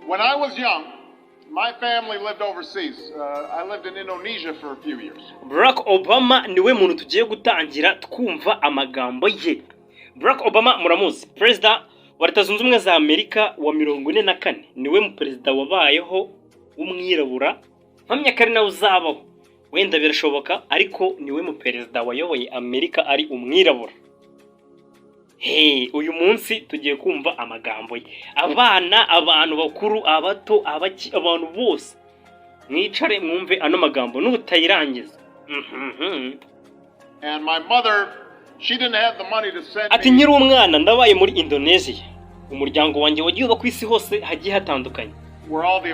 When I was young, my family lived overseas. I lived in Indonesia for a few years. Barack Obama niwe muntu tugiye gutangira twumva amagambo ye. Barack Obama muramuzi, President wa Leta Zunze Ubumwe za Amerika wa 44 niwe mu perezida wabayeho w'umwirabura mpamya kari nawe uzabaho. Wenda birashoboka ariko niwe mu perezida wayoboye Amerika ari umwirabura. Uyu munsi tugiye kumva amagambo ye. Abana, abantu bakuru, abato, abantu bose mwicare mwumve ano magambo n'ubutayirangiza. And my mother, she didn't have the money to send Ati nkiri umwana ndabaye muri Indonesia. Umuryango wanjye wagiye uba ku isi hose hagiye hatandukanye.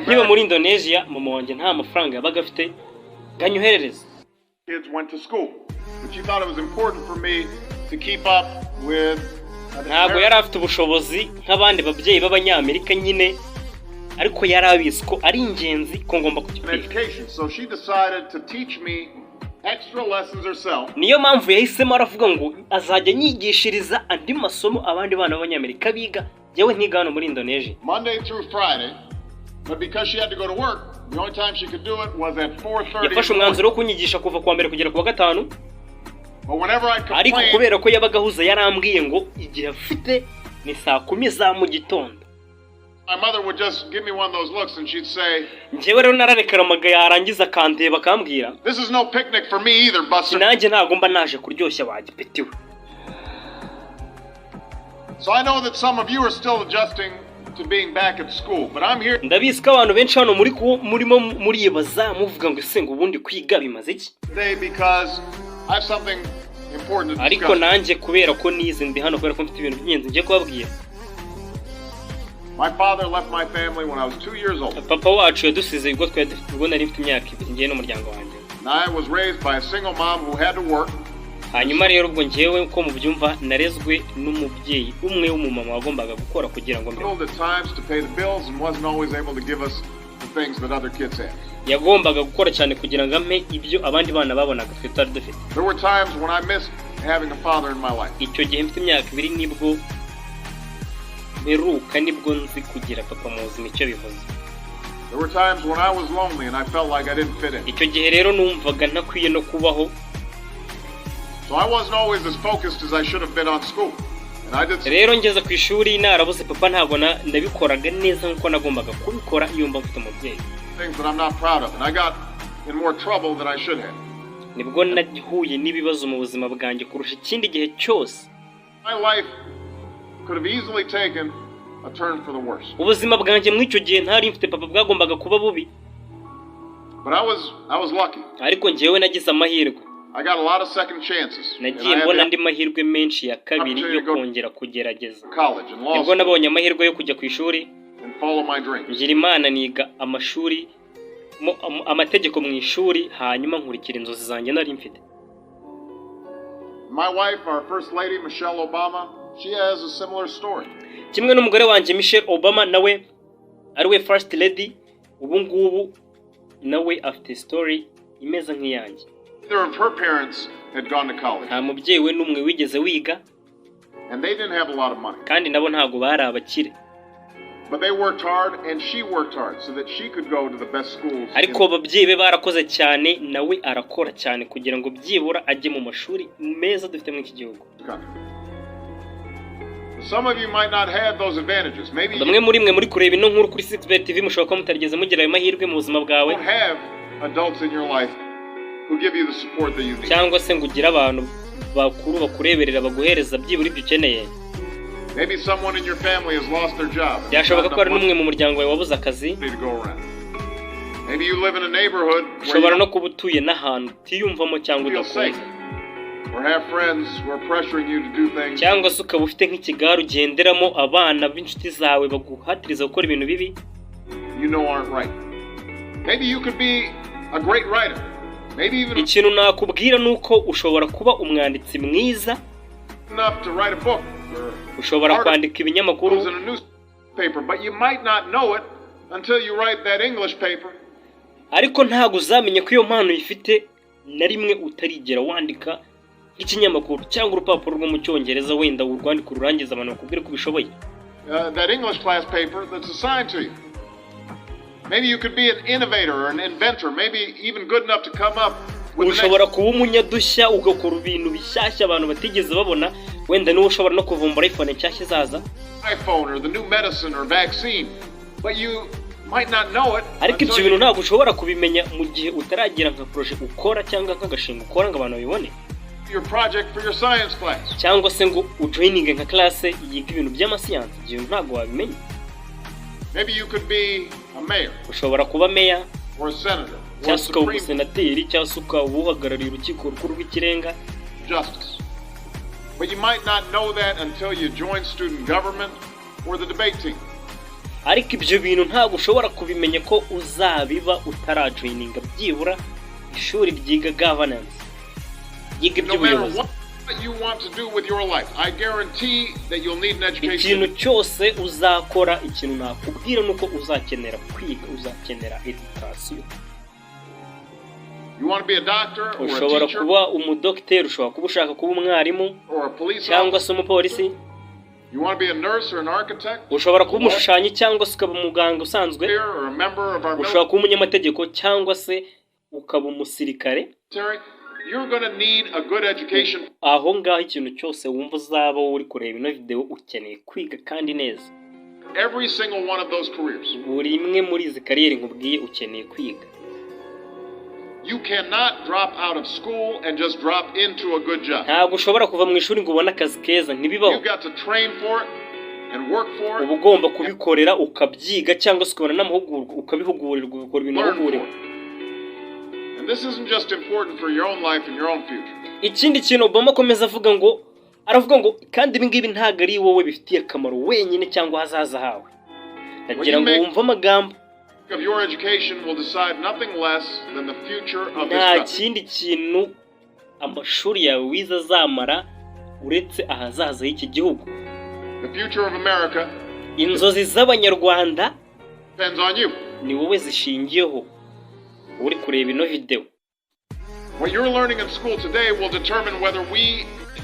Niba muri Indonesia mama wanjye nta mafaranga yabaga afite ganyoherereza. Kids went to school. But she thought it was important for me to keep up with ntabwo yari afite ubushobozi nk'abandi babyeyi b'abanyamerika nyine ariko yari abizi ko ari ingenzi ko ngomba kujya so she decided to teach me extra lessons herself. Niyo mpamvu yahisemo aravuga ngo azajya nyigishiriza andi masomo abandi bana b'abanyamerika biga yewe ntiga hano muri Indonesia Monday through Friday, but because she had to go to work, the only time she could do it was at 4:30. Yafashe umwanzuro wo kunyigisha kuva kuwa mbere kugera kuwa gatanu. Ariko kubera ko yabaga ahuza yarambwiye ngo igihe afite ni saa 10 za mu gitondo. My mother would just give me one of those looks and she'd say, njyewe rero nararekaramaga yarangiza kandeba akambwira, this is no picnic for me either, Buster. Nanjye ntago mba naje kuryoshya wagipetiwe. So I know that some of you are still adjusting to being back at school, but I'm here. Ndabizi ko abantu benshi hano muri yebaza muvuga ngo ese ngo ubundi kwiga bimaze iki? Today because I have something important to discuss. Ariko nanjye kubera ko nize ndi hano kubera ko mfite ibintu by'ingenzi ngiye kubabwira. My father left my family when I was 2 years old. Papa wacu yadusize ubwo nari mfite imyaka 2 ngiye n'umuryango wanjye. I was raised by a single mom who had to work. Hanyuma rero ubwo ngiyewe uko mubyumva narezwe n'umubyeyi umwe w'umumama wagombaga gukora kugira ngo mbe. Yagombaga gukora cyane kugira ngo ampe ibyo abandi bana babonaga twe tutari dufite. Icyo gihe mfite imyaka 2 nibwo beruka nibwo nzi kugira papa mu buzima icyo bivuze. Icyo gihe rero numvaga ntakwiye no kubaho. So I wasn't always as focused as I should have been on school. And I did. Rero ngeze ku ishuri narabuze papa ntabwo ndabikoraga neza nkuko nagombaga kubikora iyo mba mfite umubyeyi. Things that I'm not proud of and I got in more trouble than I should have. Nibwo nahuye n'ibibazo mu buzima bwanjye kurusha ikindi gihe cyose. My life could have easily taken a turn for the worse. Ubuzima bwanjye mw'icyo gihe ntari mfite papa bwagombaga kuba bubi. But I was lucky. Ariko njyewe nagize amahirwe. I got a lot of second chances. Nagiye mbona andi mahirwe menshi ya kabiri yo kongera kugerageza. Nibwo nabonye amahirwe yo kujya ku ishuri. Ngira Imana niga amashuri amategeko mu ishuri hanyuma nkurikira inzozi zanjye nari mfite. My wife, our first lady Michelle Obama, she has a similar story. Kimwe n'umugore wanjye Michelle Obama nawe ariwe first lady ubu ngubu nawe afite story imeze nk'iyanjye. Neither of her parents had gone to college. Nta mubyeyi we n'umwe wigeze wiga. And they didn't have a lot of money. Kandi nabo ntago bari abakire. But they worked hard and she worked hard so that she could go to the best schools. Ariko ababyeyi be barakoze cyane nawe arakora cyane kugira ngo byibura ajye mu mashuri meza dufite mu iki gihugu. Some of you might not have those advantages. Maybe bamwe muri mwe muri kureba ino nkuru kuri 6bet TV mushobora ko mutarigeze mugira ayo mahirwe mu buzima bwawe. You have adults in your life who give you the support that you need. Cyangwa se ngugira abantu bakuru bakureberera baguhereza byibura ibyo ukeneye. Maybe someone in your family has lost their job. Yashoboka ko ari n'umwe mu muryango wawe wabuze akazi. Maybe you live in a neighborhood ushobora no kuba utuye n'ahantu utiyumvamo cyangwa udakunze. Or have friends who are pressuring you to do things. Cyangwa se ukaba ufite nk'ikigare ugenderamo abana b'inshuti zawe baguhatiriza gukora ibintu bibi. You know aren't right. Maybe you could be a great writer. Maybe even ikintu nakubwira nuko ushobora kuba umwanditsi mwiza. Enough to write a book. Ushobora kwandika ibinyamakuru. But you might not know it until you write that English paper. Ariko ntago uzamenye ko iyo mpano ifite na rimwe utarigera wandika nk'ikinyamakuru cyangwa urupapuro rwo mu Cyongereza wenda urwandika ururangiza abantu bakubwira ko bishoboye. That English class paper that's assigned to you. Maybe you could be an innovator or an inventor, maybe even good enough to come up with the ushobora next kuba umunyadushya ugakora ibintu bishyashya abantu batigeze babona, wenda niwe ushobora no kuvumbura iPhone nshyashya izaza, iPhone or the new medicine or vaccine, but you might not know it ariko ibyo until bintu you ntabwo ushobora kubimenya mu gihe utaragira nka projet ukora cyangwa nk'agashinga ukora ngo abantu babibone, do your project for your science class. cyangwa se ngo ujoininge nka classe yiga ibintu by'amasiyansi. Ibyo bintu ntabwo wabimenya. Maybe you could be a mayor Ushobora kuba meya or a senator or a cyangwa se ukaba supreme umusenateri cyangwa se ukaba uhagarariye urukiko rukuru rw'ikirenga, justice. But you might not know that until you join student government or the debate team. ariko ibyo bintu ntabwo ushobora kubimenya ko uzabiba utarajoininga byibura ishuri ryiga governance, yiga No matter iby'ubuyobozi. what you want to do with your life, I guarantee that you'll need an Ikintu education. cyose uzakora, ikintu nakubwira nuko uzakenera kwiga, uzakenera education. You want to be a doctor or a Ushobora teacher kuba umudokiteri, ushobora kuba ushaka kuba umwarimu or a police cyangwa officer. se umupolisi, You want to be a nurse or an architect ushobora kuba umushushanyi cyangwa se ukaba umuganga usanzwe, or a member of our ushobora kuba umunyamategeko cyangwa se ukaba umusirikare. military. You're going to need a good education. Aho ngaho ikintu cyose wumva uzaba uri kureba ino video ukeneye kwiga kandi neza. Every single one of those careers. Buri imwe muri izi kariyeri nkubwiye ukeneye kwiga. You cannot drop out of school and just drop into a good job. Ntabwo ushobora kuva mu ishuri ngo ubone akazi keza, ntibibaho. You've got to train for it and work for it. Uba ugomba kubikorera ukabyiga cyangwa se ukabona n'amahugurwa ukabihugurirwa ugakora ibintu Learn for wahuguriwe. it. And this isn't just important for your own life and your own future. Ikindi kintu Obama akomeza avuga ngo, aravuga ngo kandi ibi ngibi ntabwo ari wowe bifitiye akamaro wenyine cyangwa hazaza hawe. Ndagira ngo wumve amagambo. Of your education will decide nothing less than the future of this Nta country. kindi kintu amashuri yawe wize azamara uretse ahazaza h'iki gihugu. The future of America Inzozi z'Abanyarwanda depends on you. ni wowe zishingiyeho uri kureba ino video. What you're learning in school today will determine whether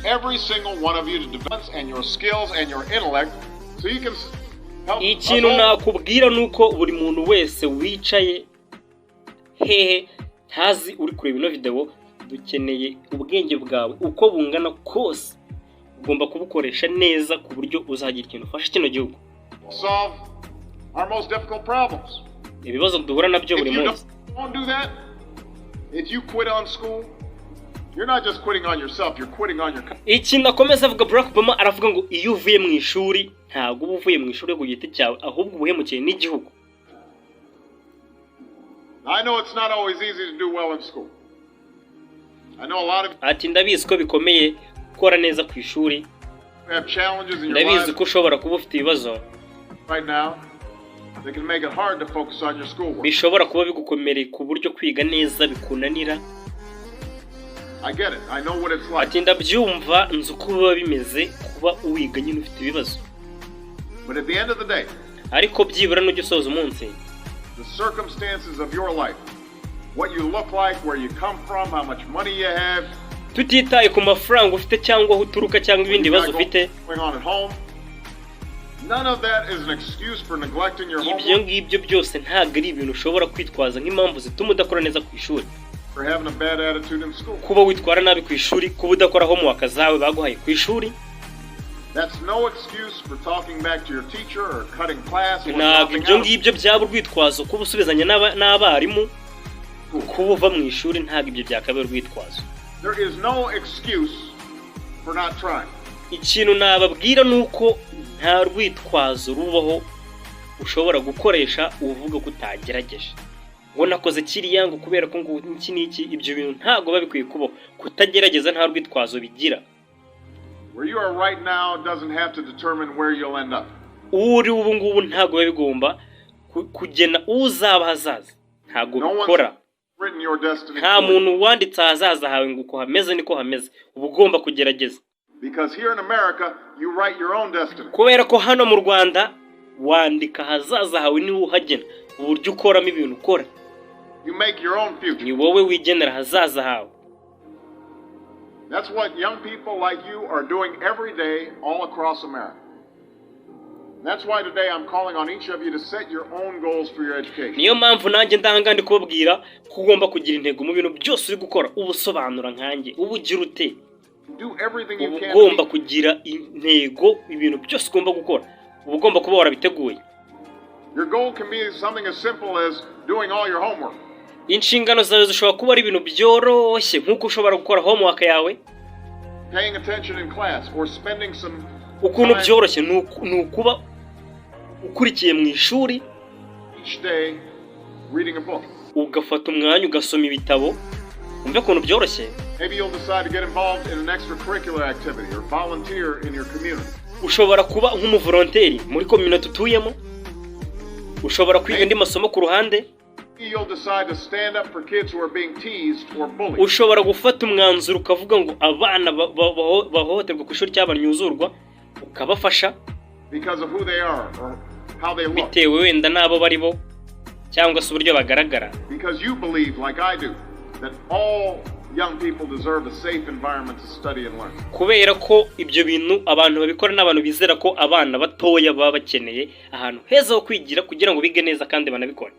every single one of you, to develop and your skills and your intellect, so you can help us Ikintu all. nakubwira nuko buri muntu wese wicaye hehe ntazi uri kureba ino video, dukeneye ubwenge bwawe uko bungana kose ugomba kubukoresha neza ku buryo uzagira ikintu ufasha kino gihugu. Solve our most difficult problems. Ibibazo duhura nabyo If buri you munsi. don't do that, if you quit on school, you're not just quitting on yourself, you're quitting on your country. Ikintu akomeza avuga Barack Obama, aravuga ngo iyo uvuye mu ishuri ntabwo uba uvuye mu ishuri ku giti cyawe, ahubwo uhemukiye n'igihugu. I know it's not always easy to do well in school. I know a lot of Ati ndabizi ko bikomeye gukora neza ku ishuri, you have challenges in your ndabizi lives ko ushobora kuba ufite ibibazo right now that can make it hard to focus on your schoolwork. bishobora kuba bigukomereye ku buryo kwiga neza bikunanira. I get it. I know what it's like. Ati ndabyumva, nzi uko biba bimeze kuba uwiga nyine ufite ibibazo, But at the end of the day, ariko byibura n'ujya usoza umunsi, the circumstances of your life, what you look like, where you come from, how much money you have, tutitaye ku mafaranga ufite cyangwa aho uturuka cyangwa ibindi bibazo ufite, going on at home, none of that is an excuse for neglecting your ibyo homework, ngibyo byose ntabwo ari ibintu ushobora kwitwaza nk'impamvu zituma udakora neza ku ishuri. for having a bad attitude in school. Kuba witwara nabi ku ishuri, kuba udakora homework zawe baguhaye ku ishuri, That's no excuse for talking back to your teacher or cutting class or ntabwo dropping ibyo out. ngibyo byaba urwitwazo. Kuba usubizanya n'abarimu, kuba uva mu ishuri, ntabwo ibyo byakabaye urwitwazo. There is no excuse for not trying. Ikintu nababwira nuko nta rwitwazo rubaho ushobora gukoresha uvuga ko utagerageje, ngo nakoze kiriya ngo kubera ko ngo iki n'iki. Ibyo bintu ntabwo babikwiye kubaho. Kutagerageza nta rwitwazo bigira. Where you are right now doesn't have to determine where you'll end up. Uri ubu ngubu ntabwo biba bigomba kugena uzaba hazaza. Ntabwo No bikora. one's written your destiny Nta for you. muntu wanditse ahazaza hawe ngo uko hameze niko hameze. Uba ugomba kugerageza. Because here in America, you write your own destiny. Kubera ko hano mu Rwanda wandika ahazaza hawe, niwe uhagena uburyo ukoramo ibintu ukora. You make your own future. Ni wowe wigenera ahazaza hawe. That's what young people like you are doing every day all across America. That's why today I'm calling on each of you to set your own goals for your education. niyo mpamvu nanjye ndahanga ndi kubabwira ko ugomba kugira intego mu bintu byose uri gukora ubusobanura nkanjye ubugira ute Do everything you can. ugomba kugira intego ibintu byose ugomba gukora ugomba kuba warabiteguye. Your goal can be something as simple as doing all your homework. Inshingano zawe zishobora kuba ari ibintu byoroshye nk'uko ushobora gukora homework yawe. Paying attention in class or spending some ukuntu byoroshye ni ukuba ukurikiye mu ishuri each day reading a book. Ugafata umwanya ugasoma ibitabo. Umve ukuntu byoroshye. Maybe you'll decide to get involved in an extracurricular activity or volunteer in your community. Ushobora kuba nk'umuvolonteri muri community utuyemo. Ushobora kwiga indi masomo ku ruhande. You'll decide to stand up for kids who are being teased or bullied. Ushobora gufata umwanzuro ukavuga ngo abana bahohoterwa ku ishuri cy'abanyuzurwa ukabafasha because of who they are or how they look. Bitewe wenda nabo bari bo cyangwa se uburyo bagaragara. Because you believe like I do that all young people deserve a safe environment to study and learn. Kubera ko ibyo bintu abantu babikora n'abantu bizera ko abana batoya baba bakeneye ahantu heza ho kwigira kugira ngo bige neza kandi banabikora.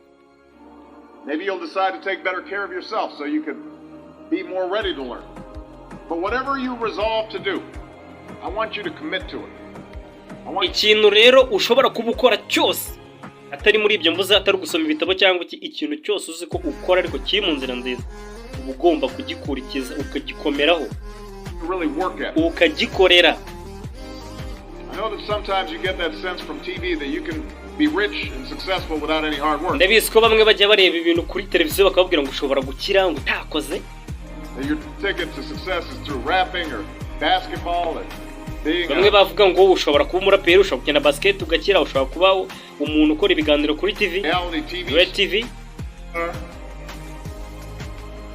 Maybe you'll decide to take better care of yourself so you can be more ready to learn. But whatever you resolve to do, I want you to commit to it. Ikintu rero ushobora kuba ukora cyose atari muri ibyo mvuze atari gusoma ibitabo cyangwa ikintu cyose uzi ko ukora ariko kiri mu nzira nziza ugomba kugikurikiza ukagikomeraho ukagikorera. I know that sometimes you get that sense from TV that you can be rich and successful without any hard work. Ndabizi ko bamwe bajya bareba ibintu kuri televiziyo bakababwira ngo ushobora gukira ngo utakoze. Your ticket to success is through rapping or basketball or bamwe bavuga ngo ushobora kuba umuraperi ushobora gukina basket ugakira ushobora kuba umuntu ukora ibiganiro kuri TV. Red TV.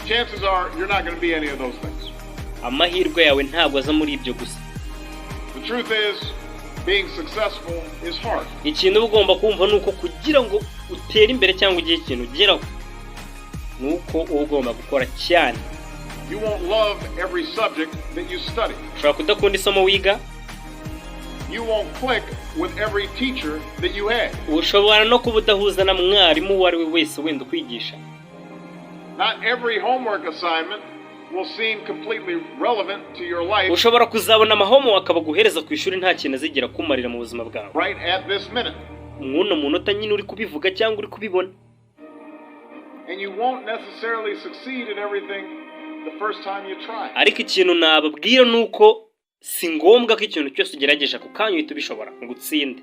Chances are you're not going to be any of those things. Amahirwe yawe ntabwo aza muri ibyo gusa. The truth is being successful is hard. Ikintu ugomba kumva nuko kugira ngo utere imbere cyangwa ugiye ikintu ugeraho nuko ugomba gukora cyane. You won't love every subject that you study. Ushobora kudakunda isomo wiga. You won't click with every teacher that you had. Ushobora no kuba udahuza na mwarimu uwo ari we wese wenda kwigisha. Not every homework assignment will seem completely relevant to your life. Ushobora kuzabona amahomework abaguhereza ku ishuri nta kintu azigera kumarira mu buzima bwawe. Right at this minute. Muno munota nyine uri kubivuga cyangwa uri kubibona. And you won't necessarily succeed in everything the first time you try. Ariko ikintu nababwira nuko si ngombwa ko ikintu cyose ugerageje ku kanya uhita ubishobora ngo utsinde.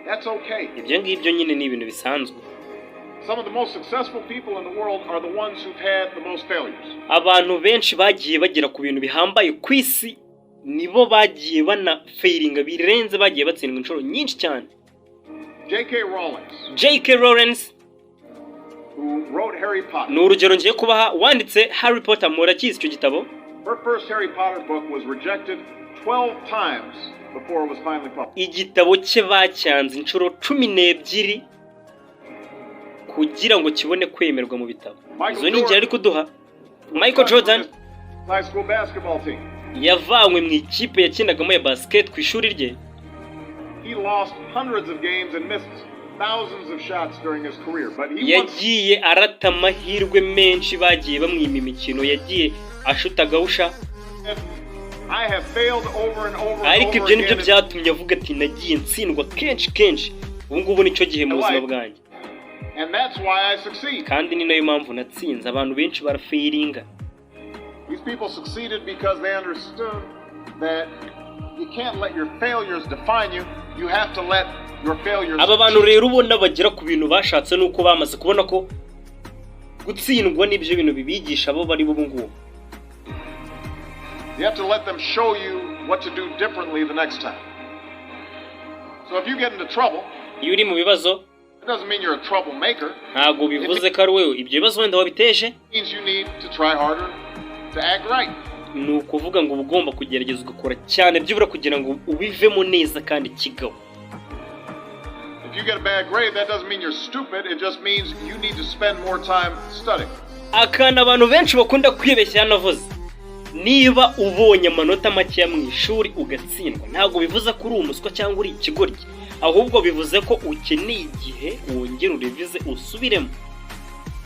That's okay. Ibyo ngibyo nyine ni ibintu bisanzwe. Some of the most successful people in the world are the ones who've had the most failures. Abantu benshi bagiye bagera ku bintu bihambaye ku isi nibo bagiye bana failinga birenze bagiye batsindwa inshuro nyinshi cyane. J.K. Rowling who wrote Harry Potter. Ni urugero ngiye kubaha wanditse Harry Potter murakizi icyo gitabo. Her first Harry Potter book was rejected 12 times before it was finally published. Igitabo cye bacyanze inshuro 12 kugira ngo kibone kwemerwa mu bitabo. Izo ni ingero ari kuduha. Michael Jordan high school basketball team. Yavanywe mu ikipe yakinagamo ya basket ku ishuri rye. He lost hundreds of games and missed thousands of shots during his career, but he yagiye arata amahirwe menshi bagiye bamwima imikino yagiye ashutagawusha. I have failed over and over. Ariko ibyo nibyo byatumye avuga ati nagiye ntsindwa kenshi ubu ngubu nicyo gihe mu buzima bwanjye. And that's why I succeed. Kandi ni nayo mpamvu natsinze. Abantu benshi barafailinga. These people succeeded because they understood that you can't let your failures define you. You have to let your failures. Aba bantu rero ubona bagira ku bintu bashatse nuko bamaze kubona ko gutsindwa n'ibyo bintu bibigisha abo bari bo ngubu. You have to let them show you what to do differently the next time. So if you get into trouble, iyo uri mu bibazo, it doesn't mean you're a troublemaker. Ntago bivuze ko ari wewe ibyo bibazo wenda wabiteje. It means you need to try harder to act right. Ni ukuvuga ngo ugomba kugerageza ugakora cyane byibura kugira ngo ubivemo neza kandi kigaho. If you get a bad grade, that doesn't mean you're stupid. It just means you need to spend more time studying. Akana abantu benshi bakunda kwibeshya navuze. niba ubonye amanota make mu ishuri ugatsindwa ntabwo bivuze ko uri umuswa cyangwa uri ikigoryi, ahubwo bivuze ko ukeneye igihe wongera urevize usubiremo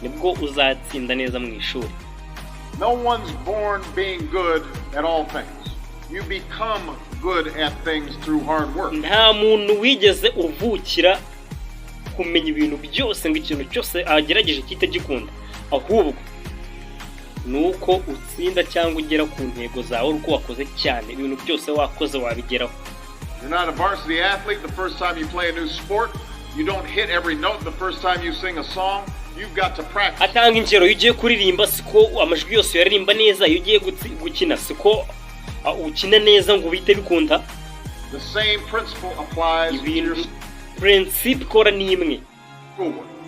nibwo uzatsinda neza mu ishuri. No one's born being good at all things. You become good at things through hard work. Nta muntu wigeze uvukira kumenya ibintu byose ngo ikintu cyose agerageje kite gikunda, ahubwo nuko utsinda cyangwa ugera ku ntego zawe uko wakoze cyane, ibintu byose wakoze wabigeraho. You're not a varsity athlete the first time you play a new sport. You don't hit every note the first time you sing a song. You've got to practice. Atanga ingero ugiye kuririmba siko amajwi yose yaririmba neza, iyo ugiye gukina siko ukina neza ngo bite bikunda. The same principle applies to your principle kora ni imwe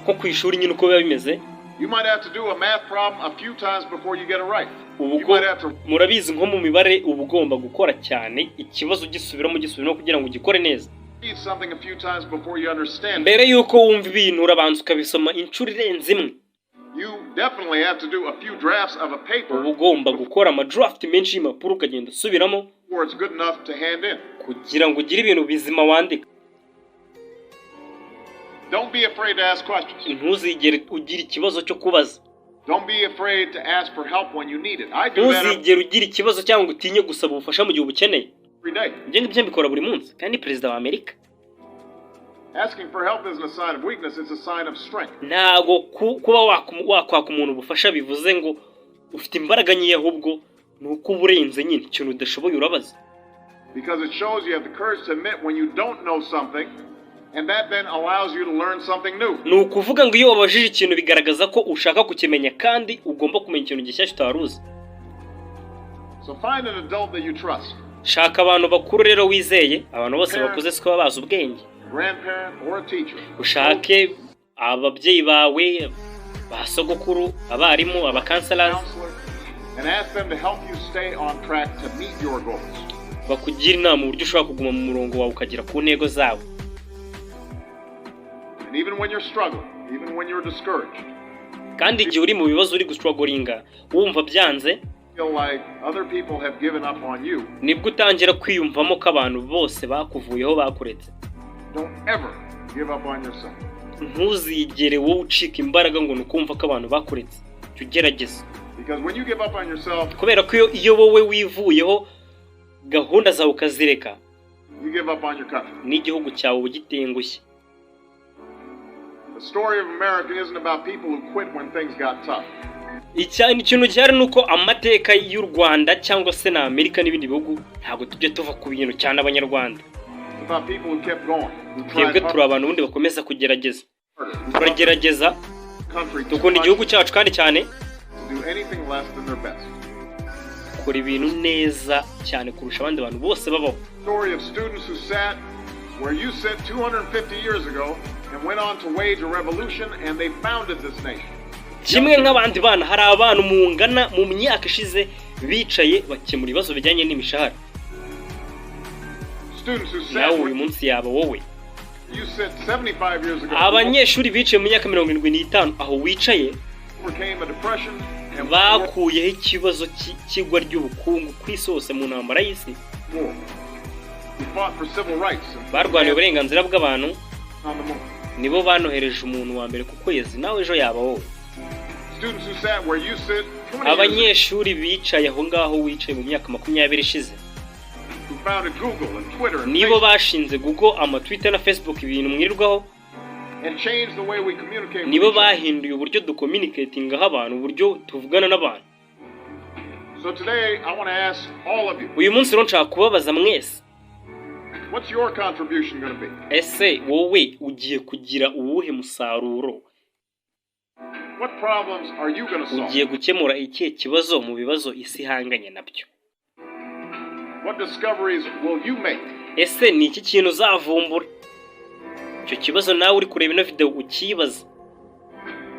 ko ku ishuri nyine uko biba bimeze. You might have to do a math problem a few times before you get it right. Murabizi nko mu mibare uba ugomba gukora cyane ikibazo gisubiramo kugira ngo ugikore neza. Mbere yuko wumva ibintu urabanza ukabisoma inshuro irenze imwe. Uba ugomba gukora amadraft menshi y'impapuro ukagenda usubiramo kugira ngo ugire ibintu bizima wandika. Don't be afraid to ask questions. Ntuzigere ugira ikibazo cyo kubaza. Don't be afraid to ask for help when you need it. I do that. Ntuzigere ugira ikibazo cyangwa utinye gusaba ubufasha mu gihe ubukeneye. Every day. Ngende mbikora buri munsi kandi Perezida wa Amerika. Asking for help isn't a sign of weakness, it's a sign of strength. Ntago kuba wakwaka umuntu ubufasha bivuze ngo ufite imbaraga nke, ahubwo nuko uburenze nyine ikintu udashoboye urabaza. Because it shows you have the courage to admit when you don't know something. And that then allows you to learn something new. Nukuvuga ngo iyo wabajije ikintu bigaragaza ko ushaka kukimenya kandi ugomba kumenya ikintu gishyashya utaruzi. So find an adult that you trust. Shaka abantu bakuru rero wizeye, abantu bose bakuze siko babaza ubwenge. Grandparent or a teacher. Ushake ababyeyi bawe, basogokuru, abarimu, abakanselors. And ask them to help you stay on track to meet your goals. Bakugira inama uburyo ushobora kuguma mu murongo wawe ukagera ku ntego zawe. And even when you're struggling, even when you're discouraged. Kandi igihe uri mu bibazo uri gustrugglinga, wumva byanze, feel like other people have given up on you. Nibwo utangira kwiyumvamo ko abantu bose bakuvuyeho bakuretse. Don't ever give up on yourself. Ntuzigere wowe ucika imbaraga ngo nukumva ko abantu bakuretse. Tugerageze. Because when you give up on yourself, kubera ko iyo wowe wivuyeho gahunda zawe ukazireka, you give up on your country. N'igihugu cyawe ugitengushye. The story of America isn't about people who quit when things got tough. Ikintu cyari nuko amateka y'u Rwanda cyangwa se na Amerika n'ibindi bihugu ntabwo tujye tuva ku bintu cyane abanyarwanda. It's about people who kept going. Twebwe turi abantu bundi bakomeza kugerageza. Turagerageza. Dukunda igihugu cyacu kandi cyane. Kora ibintu neza cyane kurusha abandi bantu bose babaho. Story of students who sat where you sat 250 years ago and went on to wage a revolution and they founded this nation. Kimwe nk'abandi bana hari abantu mungana mu myaka ishize bicaye bakemura ibibazo bijyanye n'imishahara. Students who sat uyu munsi yaba wowe. You sat 75 years ago. Abanyeshuri bicaye mu myaka 75 aho wicaye bakuyeho ikibazo cy'igwa ry'ubukungu kwisose mu ntambara y'isi. Barwaniye uburenganzira bw'abantu, nibo banohereje umuntu wa mbere ku kwezi, nawe ejo yaba wowe. Abanyeshuri bicaye aho ngaho wicaye mu myaka 20 ishize, nibo bashinze Google, Twitter na Facebook, ibintu mwirirwaho, nibo bahinduye uburyo ducommunicatinga abantu, uburyo tuvugana n'abantu. Uyu munsi rero nshaka kubabaza mwese, what's your contribution going to be? Ese wowe ugiye kugira uwuhe musaruro? What problems are you going to solve? Ugiye gukemura ikihe kibazo mu bibazo isi hanganye nabyo? What discoveries will you make? Ese ni iki kintu uzavumbura? Icyo kibazo nawe uri kureba ino video ukibaza.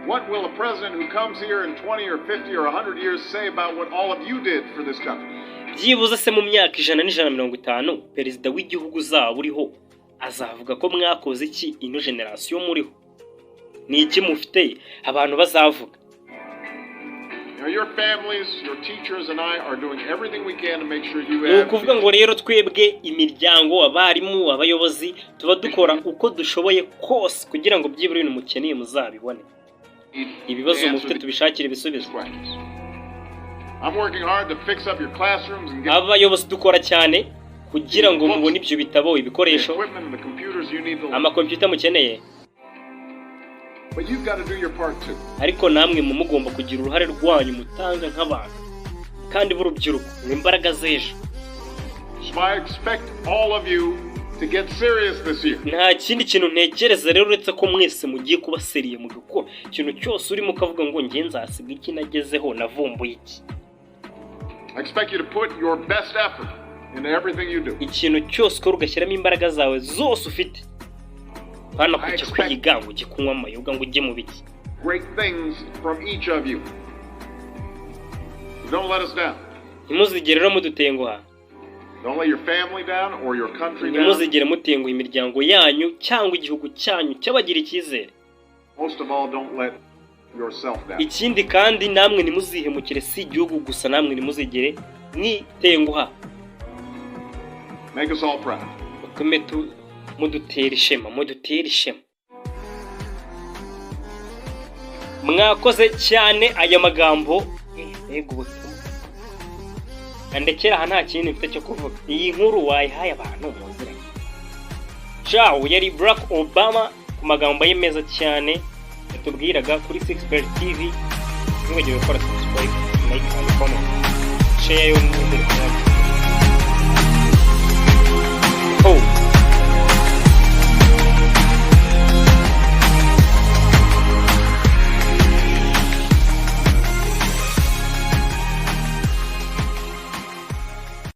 What will a president who comes here in 20 or 50 or 100 years say about what all of you did for this country? Byibuze se mu myaka 150 perezida w'igihugu uzaba uriho azavuga ko mwakoze iki ino generation muriho? Ni iki mufite abantu bazavuga? Your families, your teachers and I are doing everything we can to make sure you have. Nukuvuga ngo rero twebwe imiryango abarimu abayobozi tuba dukora uko dushoboye kose kugira ngo byibura ibintu mukeneye muzabibone. Ibibazo mufite tubishakire ibisubizo. I'm working hard to fix up your classrooms and get abayobozi dukora cyane kugira ngo mubone ibyo bitabo ibikoresho amakompiyuta mukeneye. But you've got to do your part too. Ariko namwe mugomba kugira uruhare rwanyu mutanga nk'abantu kandi b'urubyiruko n'imbaraga z'ejo. So I expect all of you to get serious this year. Nta kindi kintu ntekereza rero uretse ko mwese mugiye kuba seriye mu gukora ikintu cyose urimo kavuga ngo ngiye nzasiga iki nagezeho navumbuye iki. I expect you to put your best effort in everything you do. Ikintu cyose ko ugashyiramo imbaraga zawe zose ufite. Hana kujya kwiga ngo ujye kunywa amayoga ngo ujye mu biki. Great things from each of you. Don't let us down. Ntimuzigere rero mudutenguha. Don't let your family down or your country down. Ntimuzigere mutenguha imiryango yanyu cyangwa igihugu cyanyu cyabagira icyizere. Most of all, don't let yourself down. Ikindi kandi namwe nimuzihemukire si igihugu gusa namwe nimuzigere mwitenguha. Make us all proud. Mudutera ishema. Mwakoze cyane aya magambo yego andekera aha nta kintu mfite cyo kuvuga. Iyi nkuru wayihaye abantu muzira. Ciao, yari Barack Obama ku magambo ye meza cyane yatubwiraga kuri 6 TV. Ntiwigire gukora subscribe, like and comment. Share yo mu